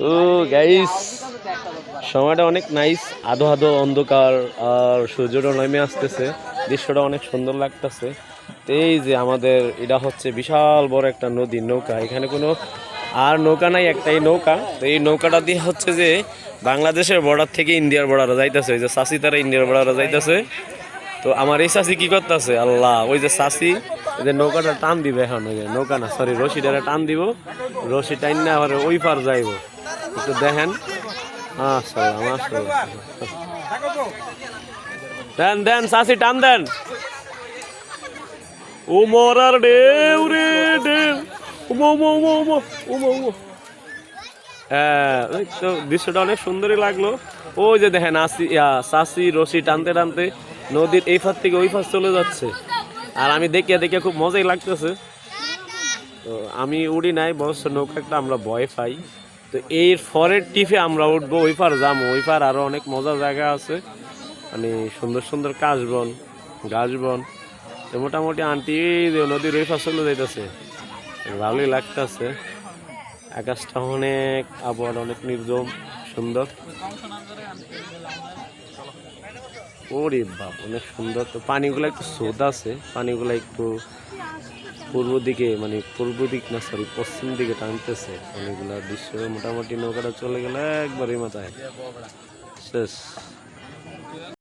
ও guys, সময়টা অনেক nice, আধো আধো অন্ধকার আর সূর্যটা নেমে আসতেছে, দৃশ্যটা অনেক সুন্দর লাগতেছে। তো এই যে আমাদের এটা হচ্ছে বিশাল বড় একটা নদী, নৌকা, এখানে কোনো আর নৌকা নাই, একটাই নৌকা। তো এই নৌকাটা দিয়ে হচ্ছে যে বাংলাদেশের বর্ডার থেকে ইন্ডিয়ার বর্ডারে যাইতেছে, ওই যে চাষি তারা ইন্ডিয়ার বর্ডারে যাইতেছে। তো আমার এই চাষি কি করতেছে, আল্লাহ, ওই যে চাষি ওই যে নৌকাটা টান দিবে এখন, ওই যে নৌকা না সরি রশিটারে টান দিব, রশি টাইন না আবার ওই পার যাইব, একটু দেখেন। মাশাআল্লাহ মাশাআল্লাহ, দেন দেন চাষি টান দেন। ও মরার ঢেউ রে ঢেউ, উমো উমো উমো উমো উমো উমো। হ্যাঁ, ওই তো দৃশ্যটা অনেক সুন্দরই লাগলো। ওই যে দেখেন চাষি রশি টানতে টানতে নদীর এই ফার থেকে ওই ফার চলে যাচ্ছে, আর আমি দেখিয়া দেখিয়া খুব মজাই লাগতেছে। তো আমি উড়ি নাই, বছর নৌকা একটা আমরা ভয় পাই। তো এর পরের টিপে আমরা উঠবো, ওই পার যাবো, ওই পার আরো অনেক মজার জায়গা আছে, মানে সুন্দর সুন্দর কাশবন গাছবন। তো মোটামুটি আন্টি নদীর ওই পার চলে যাইতেছে, ভালোই লাগতেছে। আকাশটা অনেক, আবহাওয়া অনেক নির্জম সুন্দর। ওরে বাপ, অনেক সুন্দর। তো পানিগুলো একটু স্রোত আছে, পানিগুলো একটু পূর্ব দিকে, মানে পূর্ব দিক না সরি পশ্চিম দিকে টানতেছে পানিগুলা। দৃশ্য মোটামুটি নৌকাটা চলে গেলে একবারই মাথায় শেষ।